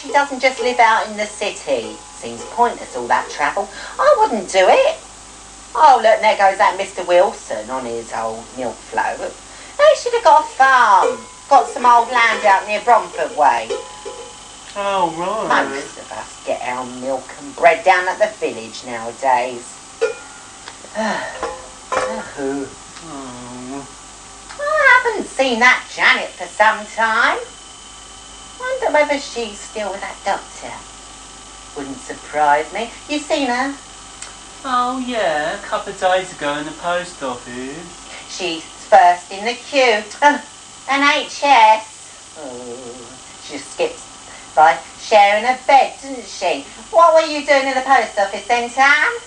she doesn't just live out in the city. Seems pointless, all that travel. I wouldn't do it. Oh, look, there goes that Mr. Wilson on his old milk float. They should have got a farm. Got some old land out near Bromford way. Oh, right. Most of us get our milk and bread down at the village nowadays. I haven't seen that Janet for some time. Wonder whether she's still with that doctor. Wouldn't surprise me. You seen her? Oh, yeah, a couple of days ago in the post office. She's first in the queue. NHS. Oh, she skips by sharing a bed, didn't she? What were you doing in the post office then, Tam?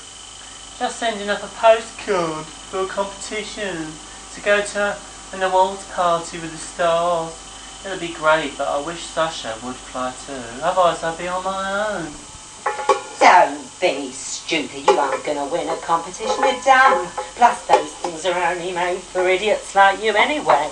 Just sending up a postcard for a competition to go to an awards party with the stars. It'll be great, but I wish Sasha would fly too. Otherwise I'd be on my own. Don't be stupid. You aren't going to win a competition. You're done. Plus those things are only made for idiots like you anyway.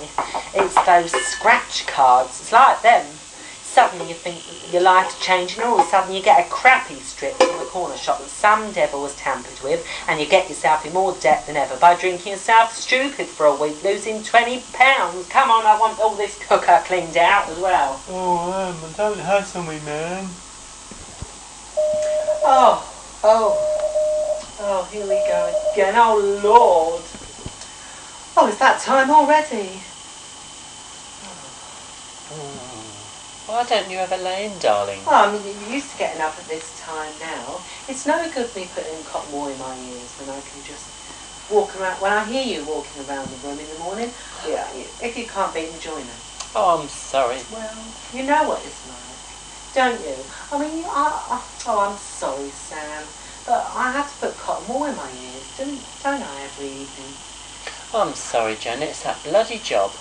It's those scratch cards. It's like them. Suddenly you think your life's changing, and all of a sudden you get a crappy strip from the corner shop that some devil was tampered with, and you get yourself in more debt than ever by drinking yourself stupid for a week, losing £20. Come on, I want all this cooker cleaned out as well. Oh, don't hassle me, man. Oh, here we go again. Oh, Lord. Oh, it's that time already. Why don't you ever lay in, darling? Oh, I mean, you're used to getting up at this time now. It's no good me putting cotton wool in my ears when I can just walk around. When I hear you walking around the room in the morning, yeah, if you can't beat them, join us. Oh, I'm sorry. Well, you know what it's like, don't you? I mean, I'm sorry, Sam, but I have to put cotton wool in my ears, don't I, every evening? I'm sorry, Janet, it's that bloody job.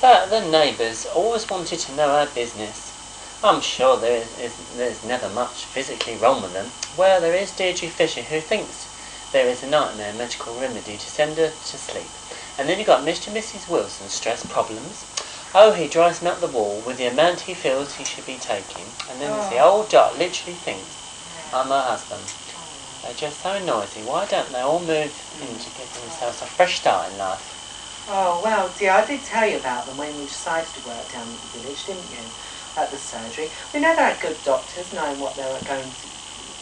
But the neighbours always wanted to know our business. I'm sure there's never much physically wrong with them. Well, there is Deirdre Fisher, who thinks there is a nightmare medical remedy to send her to sleep. And then you've got Mr. and Mrs. Wilson, stress problems. Oh, he drives me up the wall with the amount he feels he should be taking. And then there's the old Dot literally thinks I'm her husband. They're just so noisy. Why don't they all move in to give themselves a fresh start in life? Oh, well, dear, I did tell you about them when you decided to work down at the village, didn't you? At the surgery. We never had good doctors knowing what they were going to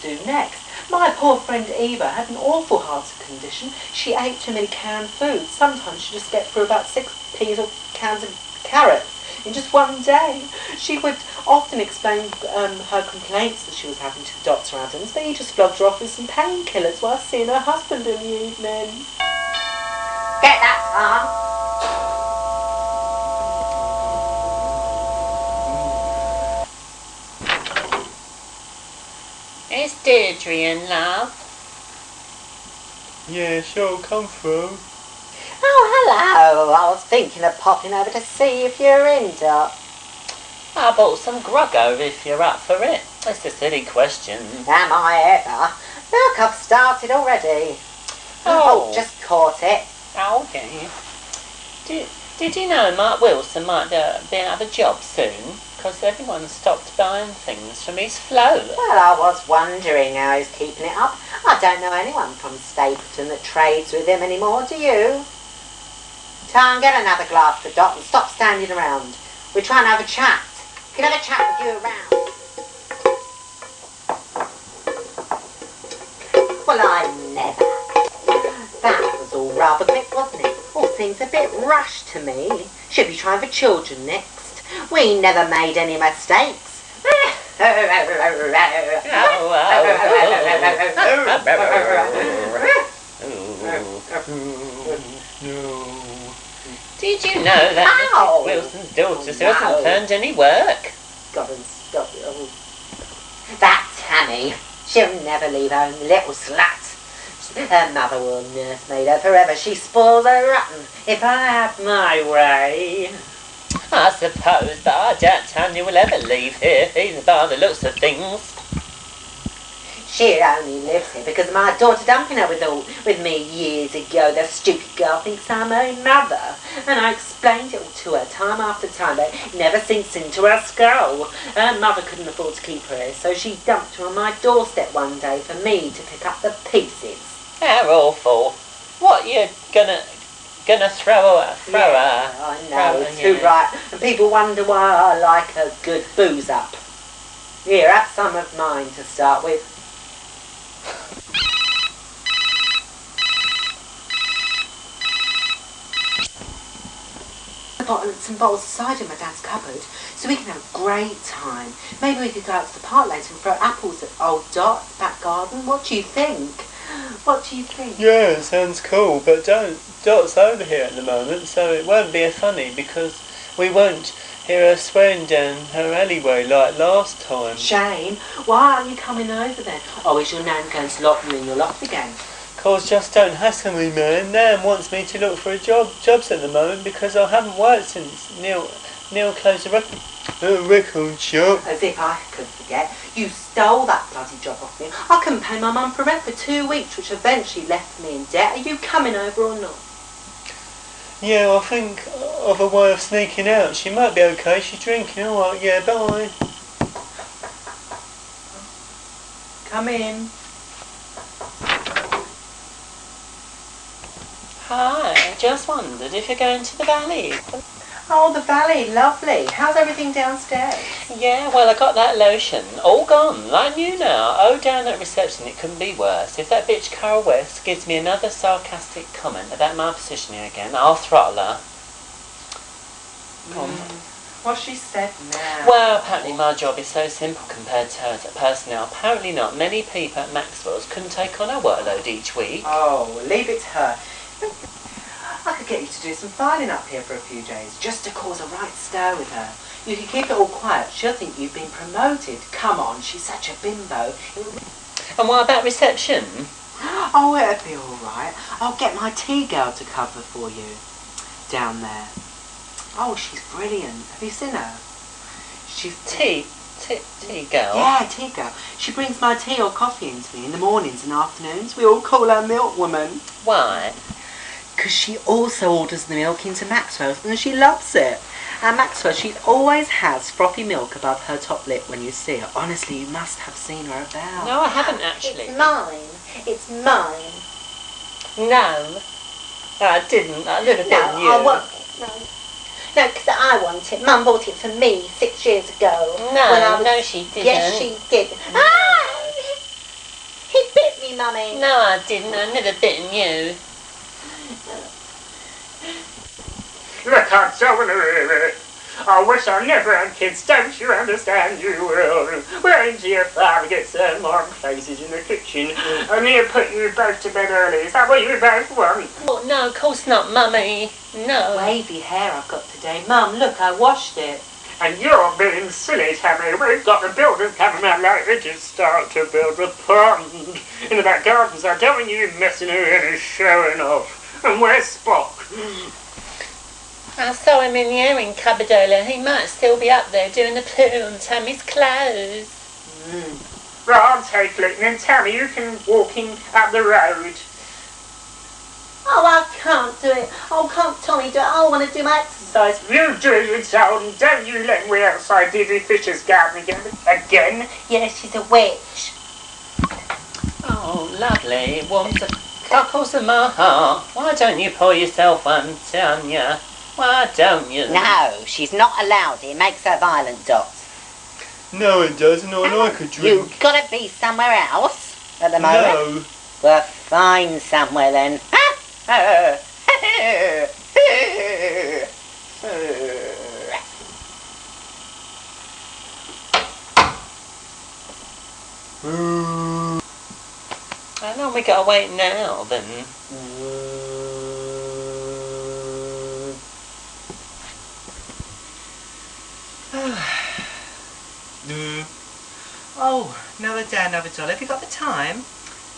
do next. My poor friend Eva had an awful heart condition. She ate too many canned foods. Sometimes she just get through about 6 peas or cans of carrots in just one day. She would often explain her complaints that she was having to Dr. Adams, but he just flogged her off with some painkillers while seeing her husband in the evening. Get that, Tom. Is Deirdre in, love? Yeah, sure, come through. Oh, hello. I was thinking of popping over to see if you're in, Dot. I bought some grog over if you're up for it. It's a silly question. Am I ever? Look, I've started already. Oh, just caught it. Oh, okay. Did you know Mark Wilson might be out of a job soon? Because everyone stopped buying things from his float. Well, I was wondering how he's keeping it up. I don't know anyone from Stapleton that trades with him anymore, do you? Tom, get another glass for Dot and stop standing around. We're trying to have a chat. We can have a chat with you around. Well, I never. That was all rather quick, wasn't it? All seems a bit rushed to me. Should be trying for children next. We never made any mistakes. Did you know that Mrs. Wilson's daughter still hasn't learned any work? God and stop it all. That Tammy, she'll never leave home, little slut. Her mother will nursemaid her forever. She spoils her rotten if I have my way. I suppose, but I doubt Tanya will ever leave here, even by the looks of things. She only lives here because of my daughter dumping her with me years ago. That stupid girl thinks I'm her mother. And I explained it all to her time after time, but it never sinks into her skull. Her mother couldn't afford to keep her here, so she dumped her on my doorstep one day for me to pick up the pieces. How awful. What, you're gonna throw her? I know, too right. And people wonder why I like a good booze up. Here, have some of mine to start with. Some bottles of cider in my dad's cupboard, so we can have a great time. Maybe we could go out to the park later and throw apples at old Dot's back garden. What do you think? What do you think? Yeah, sounds cool, but Dot's over here at the moment, so it won't be funny because we won't hear her swearing down her alleyway like last time. Shane, why aren't you coming over then? Oh, is your nan going to lock you in your loft again? Cause just don't hassle me, man. Nan wants me to look for jobs at the moment because I haven't worked since Neil closed the record shop. As if I could forget. You stole that bloody job off me. I couldn't pay my mum for rent for 2 weeks, which eventually left me in debt. Are you coming over or not? Yeah, I'll think of a way of sneaking out. She might be okay. She's drinking. Alright, yeah, bye. Come in. Hi, just wondered if you're going to the valley. Oh, the valley, lovely. How's everything downstairs? Yeah, well, I got that lotion. All gone, like new now. Oh, down at reception, it couldn't be worse. If that bitch Carol West gives me another sarcastic comment about my positioning again, I'll throttle her. What's she said now? Well, apparently my job is so simple compared to hers at personnel. Apparently not. Many people at Maxwell's couldn't take on her workload each week. Oh, well, leave it to her. I could get you to do some filing up here for a few days, just to cause a right stir with her. You could keep it all quiet. She'll think you've been promoted. Come on, she's such a bimbo. And what about reception? Oh, it'll be all right. I'll get my tea girl to cover for you down there. Oh, she's brilliant. Have you seen her? She's Tea girl? Yeah, tea girl. She brings my tea or coffee in to me in the mornings and afternoons. We all call her Milk Woman. Why? Because she also orders the milk into Maxwell's and she loves it. At Maxwell, she always has frothy milk above her top lip when you see her. Honestly, you must have seen her about. No, I haven't actually. It's mine. It's mine. No, I didn't. I live a bit No, new. I want it. No. No, because I want it. Mum bought it for me 6 years ago. No, no, she didn't. Yes, she did. No. Ah! He bit me, Mummy. No, I didn't. I never bitten you. Look, I'm so weary. I wish I never had kids, don't you understand? You will. Wait till your father gets some more places in the kitchen. I'm here to put you both to bed early. Is that what you both want? Oh, no, of course not, Mummy. No. Wavy hair I've got today. Mum, look, I washed it. And you're being silly, Tammy. We've got the builders coming out later to start to build a pond in the back garden, so I don't want you messing around and showing off. And where's Spock? I saw him in the airing cupboard earlier. He might still be up there doing the poo on Tammy's clothes. Right, I'll take Clinton and Tammy, you can walk him up the road. Oh, I can't do it. Oh, can't Tommy do it? I want to do my exercise. You do your child, and don't you let me outside Deirdre Fisher's garden again. Yeah, she's a witch. Oh, lovely. It warms the cockles of my heart. Why don't you pour yourself one, Tanya? Why don't you? No, she's not allowed. It makes her violent, Dot. No, it doesn't. I like a drink. You've got to be somewhere else at the moment. No. Well, find somewhere then. I know we gotta wait now, then. Oh, another day, another dollar. Have you got the time?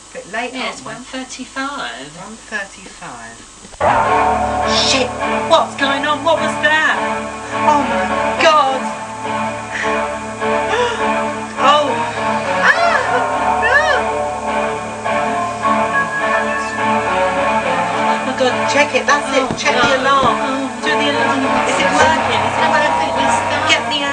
A bit late, Yeah, it's aren't we? 1:35. 1:35. Shit! What's going on? What was that? Oh my God! Oh! Ah! No! check it, that's it. Check the alarm. Do the alarm. Is it working? Is it working? Get the